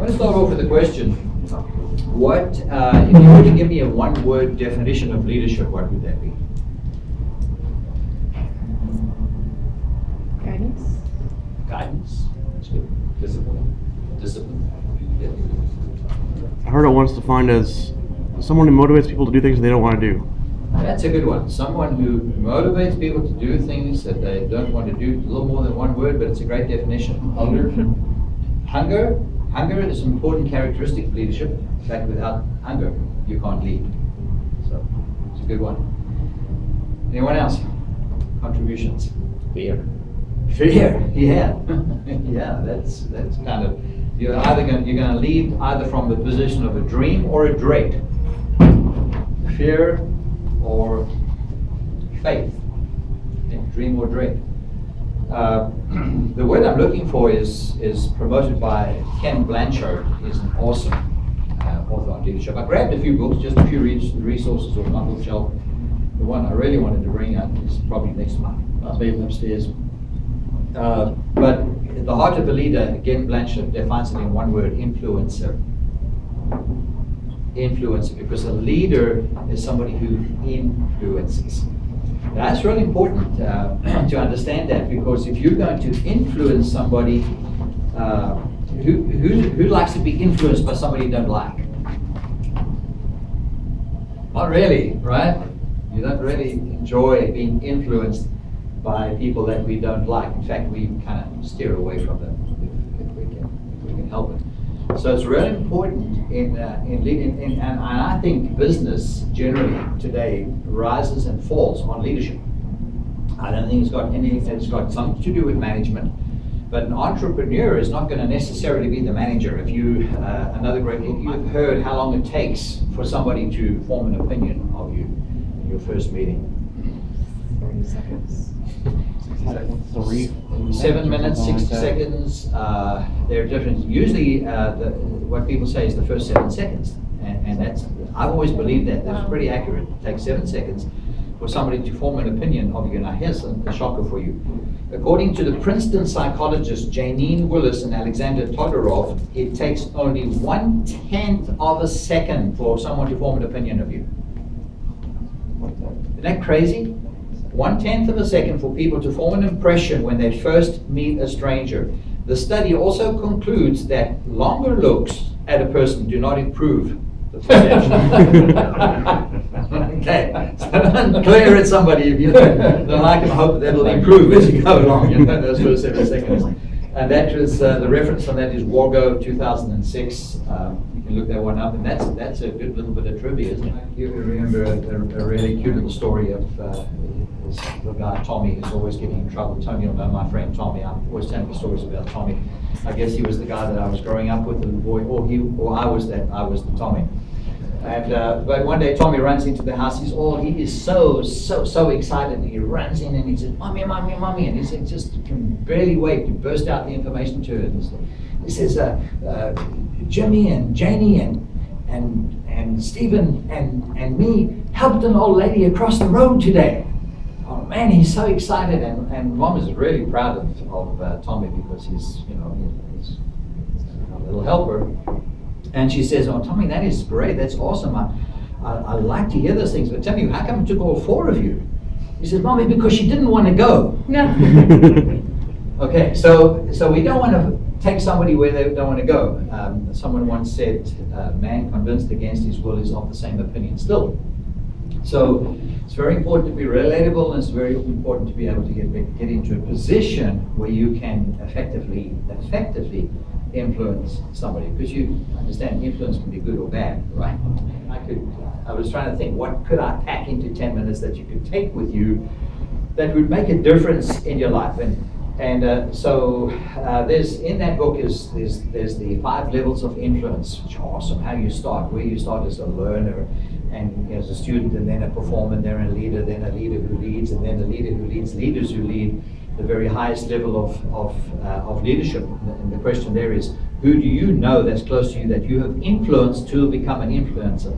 to start off with a question. What, if you were to give me a one-word definition of leadership, what would that be? Guidance. Guidance. That's good. Discipline. Discipline. Yeah. I heard it once defined as someone who motivates people to do things they don't want to do. That's a good one. Someone who motivates people to do things that they don't want to do. A little more than one word, but it's a great definition. Hunger. Hunger is an important characteristic of leadership. In fact, without hunger, you can't lead. So it's a good one. Anyone else? Contributions? Fear. Fear. Yeah. Yeah. That's kind of, you're going to lead either from the position of a dream or a dread. Fear or faith. Yeah, dream or dread. The word I'm looking for is promoted by Ken Blanchard. He's an awesome author on leadership. I grabbed a few books, just a few resources on my bookshelf. The one I really wanted to bring out is probably next to my Bible upstairs. But the heart of a leader, again, Blanchard defines it in one word: influencer. Influencer, because a leader is somebody who influences. That's really important to understand that, because if you're going to influence somebody, who likes to be influenced by somebody you don't like? Not really, right? You don't really enjoy being influenced by people that we don't like. In fact, we kind of steer away from them if we can help it. So it's really important in leading, and I think business generally today rises and falls on leadership. I don't think it's got something to do with management, but an entrepreneur is not going to necessarily be the manager. If you, you've heard how long it takes for somebody to form an opinion of you in your first meeting. 30 seconds. 7 minutes, 60 seconds. They're different. Usually, what people say is the first 7 seconds, and that's, I've always believed that. That's pretty accurate. It takes 7 seconds for somebody to form an opinion of you. Now, here's a shocker for you. According to the Princeton psychologists Janine Willis and Alexander Todorov, it takes only 1/10 of a second for someone to form an opinion of you. Isn't that crazy? 1/10 of a second for people to form an impression when they first meet a stranger. The study also concludes that longer looks at a person do not improve the perception. Okay, so don't glare at somebody if you don't like them. Hope that it'll improve as you go along, those first 7 seconds. And that was, the reference on that is Wargo 2006. You can look that one up, and that's a good little bit of trivia, isn't it? You remember a really cute little story of this little guy, Tommy, who's always getting in trouble. Tony will know my friend Tommy. I'm always telling you stories about Tommy. I guess he was the guy that I was growing up with, the boy, or I was the Tommy. And but one day Tommy runs into the house. He is so excited. He runs in and he says, "Mommy, mommy, mommy!" And he said, just can barely wait to burst out the information to her. He says, "Jimmy and Janie and Stephen and me helped an old lady across the road today." Oh man, he's so excited, and Mom is really proud of Tommy, because he's he's a little helper. And she says, "Oh, Tommy, that is great. That's awesome. I like to hear those things. But tell me, how come it took all 4 of you?" He says, "Mommy, because she didn't want to go." No. Okay, so we don't want to take somebody where they don't want to go. Someone once said, "Man convinced against his will is of the same opinion still." So it's very important to be relatable, and it's very important to be able to get into a position where you can effectively influence somebody, because you understand influence can be good or bad, right? I was trying to think, what could I pack into 10 minutes that you could take with you that would make a difference in your life? So there's, in that book there's the 5 levels of influence, which are awesome. How you start, where you start as a learner, and as a student, and then a performer, and then a leader who leads, and then a leader who leads leaders who lead. The very highest level of leadership. And the question there is, who do you know that's close to you that you have influenced to become an influencer?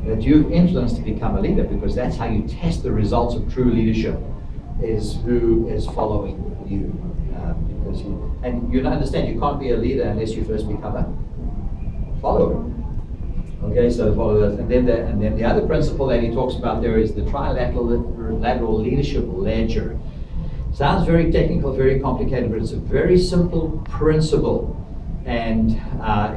That you've influenced to become a leader, because that's how you test the results of true leadership, is who is following you. And you don't understand, you can't be a leader unless you first become follower. Okay, so follow those. And then the other principle that he talks about there is the trilateral leadership ledger. Sounds very technical, very complicated, but it's a very simple principle. And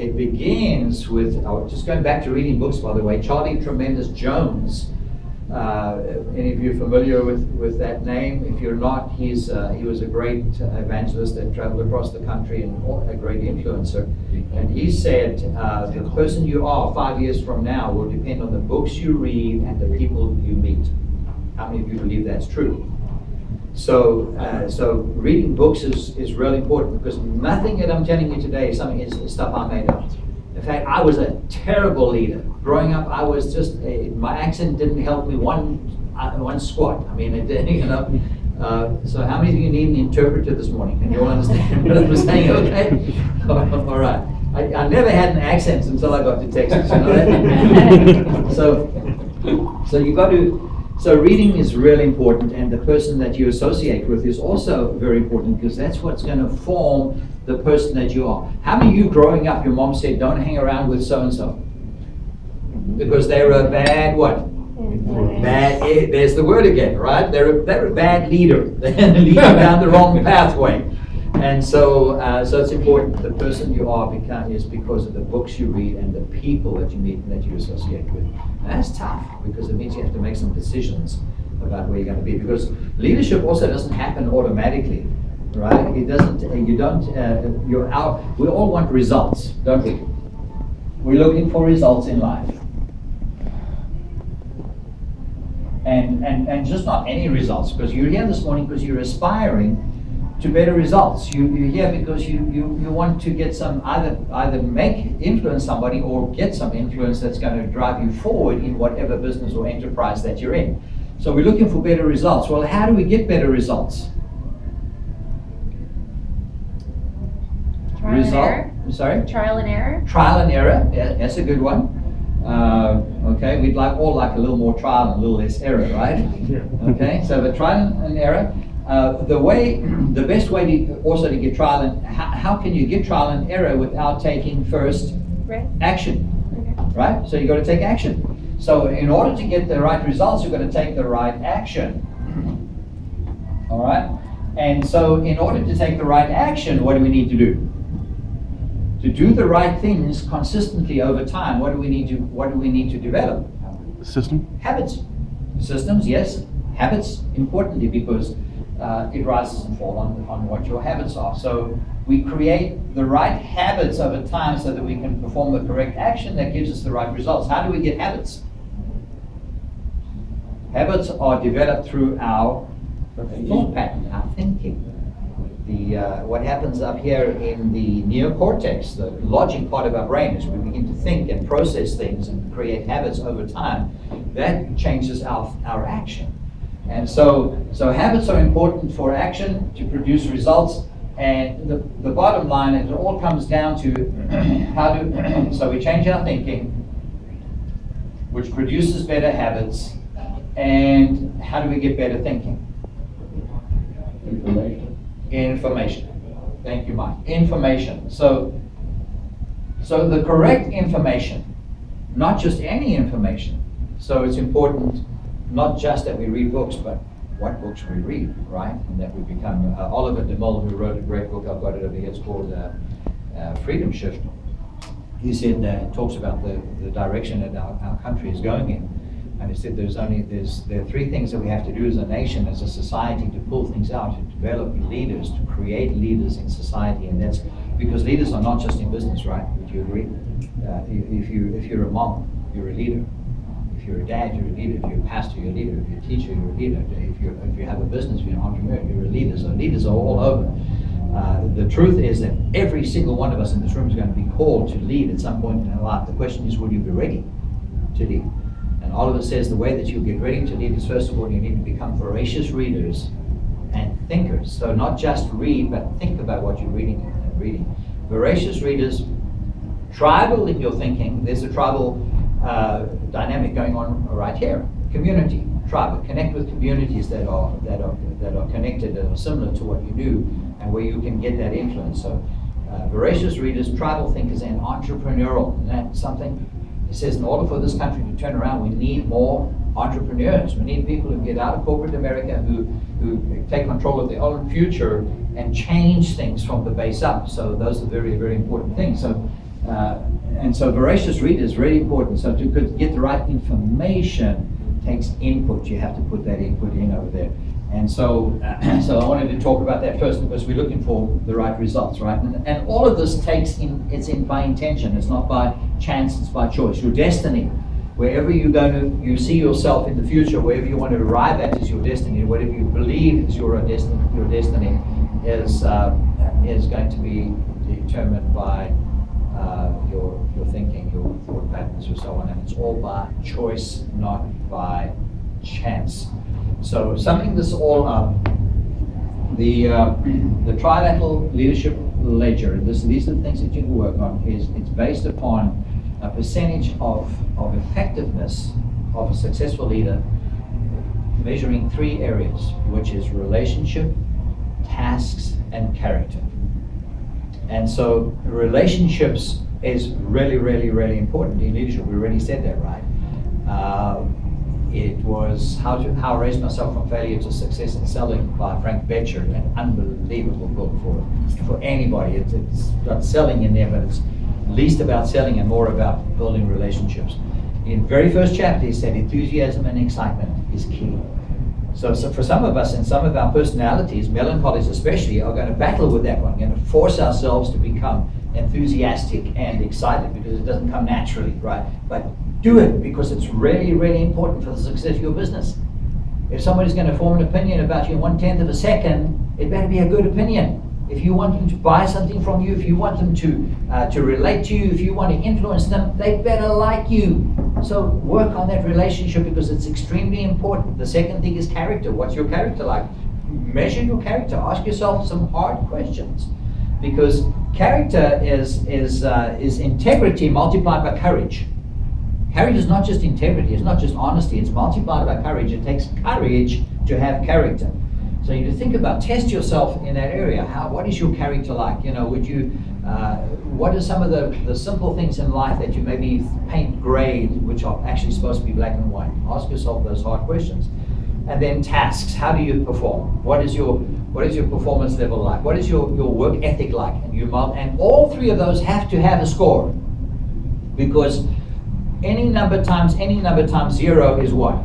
it begins with, just going back to reading books, by the way, Charlie Tremendous Jones. Any of you familiar with that name? If you're not, he was a great evangelist that traveled across the country and a great influencer. And he said, the person you are 5 years from now will depend on the books you read and the people you meet. How many of you believe that's true? So reading books is really important, because nothing that I'm telling you today is stuff I made up. In fact, I was a terrible leader. Growing up, I was just, my accent didn't help me one squat. I mean, it didn't, you know. So how many of you need an interpreter this morning? Can you all understand what I'm saying? Okay? All right. I never had an accent until I got to Texas, you know that? So you got to, so reading is really important, and the person that you associate with is also very important, because that's what's going to form the person that you are. How many of you growing up, your mom said, don't hang around with so-and-so? Because they're a bad what? Bad, there's the word again, right? They're a bad leader. They're leading you down the wrong pathway. And so it's important. The person you are is because of the books you read and the people that you meet and that you associate with. And that's tough, because it means you have to make some decisions about where you're going to be. Because leadership also doesn't happen automatically, right? It doesn't. We all want results, don't we? We're looking for results in life. And just not any results, because you're here this morning because you're aspiring to better results. You're here because you want to get some, either influence somebody or get some influence that's going to drive you forward in whatever business or enterprise that you're in. So we're looking for better results. Well, how do we get better results? Trial and error. Sorry? Trial and error. Trial and error, yeah, that's a good one. Okay, we'd all like a little more trial and a little less error, right? Okay, so the trial and error. The best way to get trial and how can you get trial and error without taking first action, right? So you got to take action. So in order to get the right results, you've got to take the right action. All right, and so in order to take the right action, what do we need to do? To do the right things consistently over time, what do we need to develop? System? Habits. Systems, yes. Habits, importantly, because it rises and falls on what your habits are. So we create the right habits over time so that we can perform the correct action that gives us the right results. How do we get habits? Habits are developed through our thought pattern, our thinking. What happens up here in the neocortex, the logic part of our brain, is we begin to think and process things and create habits over time. That changes our action. And so habits are important for action to produce results. And the bottom line, it all comes down to so we change our thinking, which produces better habits. And how do we get better thinking? Information. Thank you, Mike. Information. So the correct information, not just any information. So it's important not just that we read books, but what books we read, right? And that we become, Oliver DeMille, who wrote a great book, I've got it over here, it's called Freedom Shift. He said, talks about the direction that our country is going in. And he said there are three things that we have to do as a nation, as a society, to pull things out, to develop leaders, to create leaders in society. And that's because leaders are not just in business, right? Would you agree? If you're a mom, you're a leader. If you're a dad, you're a leader. If you're a pastor, you're a leader. If you're a teacher, you're a leader. If you have a business, if you're an entrepreneur, you're a leader. So leaders are all over. The truth is that every single one of us in this room is going to be called to lead at some point in our life. The question is, will you be ready to lead? And Oliver says the way that you get ready to lead is, first of all, you need to become voracious readers and thinkers. So not just read, but think about what you're reading and reading. Voracious readers, tribal in your thinking. There's a tribal dynamic going on right here. Community, tribal. Connect with communities that are connected, that are similar to what you do, and where you can get that influence. So Voracious readers, tribal thinkers, and entrepreneurial. And that's something, it says, in order for this country to turn around, we need more entrepreneurs. We need people who get out of corporate America, who take control of their own future and change things from the base up. So those are very, very important things. So, and so voracious reader is really important. So to get the right information takes input. You have to put that input in over there. And so, so I wanted to talk about that first because we're looking for the right results, right? And all of this it's by intention. It's not by chance, it's by choice. Your destiny, wherever you go to, you see yourself in the future, wherever you want to arrive at is your destiny. Whatever you believe is your destiny is going to be determined by your thinking, your thought patterns, and so on. And it's all by choice, not by chance. So summing this all up, the trilateral leadership ledger, these are the things that you can work on, it's based upon a percentage of effectiveness of a successful leader measuring 3 areas, which is relationship, tasks, and character. And so relationships is really, really, really important in leadership. We already said that, right? It was How I Raised Myself from Failure to Success in Selling by Frank Bettger, an unbelievable book for anybody. It's got selling in there, but it's least about selling and more about building relationships. In the very first chapter, he said enthusiasm and excitement is key. So for some of us and some of our personalities, melancholies especially, are going to battle with that one. We're going to force ourselves to become enthusiastic and excited because it doesn't come naturally, right? But do it because it's really, really important for the success of your business. If somebody's going to form an opinion about you in 1/10 of a second, it better be a good opinion. If you want them to buy something from you, if you want them to relate to you, if you want to influence them, they better like you. So work on that relationship because it's extremely important. The second thing is character. What's your character like? Measure your character. Ask yourself some hard questions, because character is integrity multiplied by courage. Courage is not just integrity, it's not just honesty, it's multiplied by courage. It takes courage to have character. So you think about, test yourself in that area. What is your character like? You know, what are some of the simple things in life that you maybe paint gray, which are actually supposed to be black and white? Ask yourself those hard questions. And then tasks, how do you perform? What is your performance level like? What is your work ethic like? And all 3 of those have to have a score, because any number times 0 is what?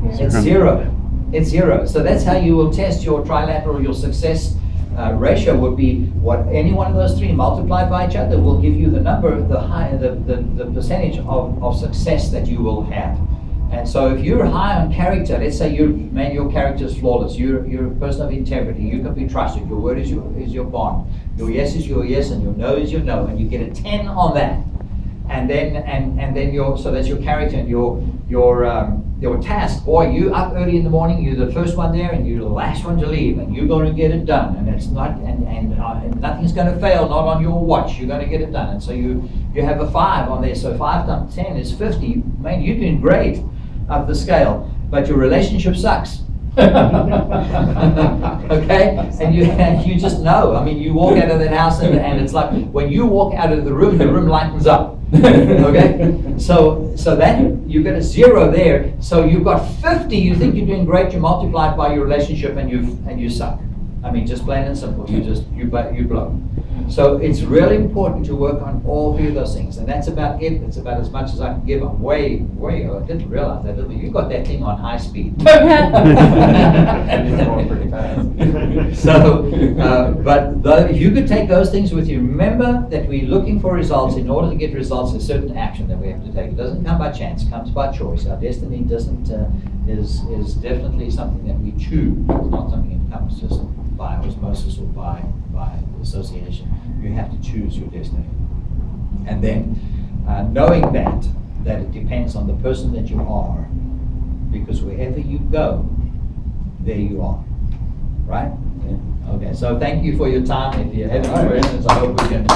It's 0. It's 0. So that's how you will test your trilateral, your success ratio would be what any one of those 3 multiplied by each other will give you the number, the percentage of success that you will have. And so if you're high on character, let's say your character is flawless, you're a person of integrity, you can be trusted, your word is your bond, your yes is your yes and your no is your no, and you get a 10 on that. And then so that's your character. And your task, boy, you up early in the morning, you're the first one there and you're the last one to leave, and you're going to get it done, and it's not and nothing's going to fail, not on your watch. You're going to get it done. And so you have a 5 on there, so 5 times 10 is 50. Man, you're doing great up the scale, but your relationship sucks. Okay, and you just know. I mean, you walk out of that house and it's like when you walk out of the room lightens up. Okay, so that you've got a 0 there. So you've got 50. You think you're doing great. You multiply it by your relationship, and you suck. I mean, just plain and simple. You blow. So it's really important to work on all 3 of those things, and that's about it. It's about as much as I can give. I'm way. I didn't realize that. You got that thing on high speed. And it's going pretty fast. So, if you could take those things with you, remember that we're looking for results. In order to get results, there's certain action that we have to take. It doesn't come by chance. It comes by choice. Our destiny is definitely something that we choose. It's not something that comes just by osmosis or by association. You have to choose your destiny. And then knowing that it depends on the person that you are, because wherever you go, there you are. Right? Yeah. Okay, so thank you for your time. If you have any questions, I hope we can.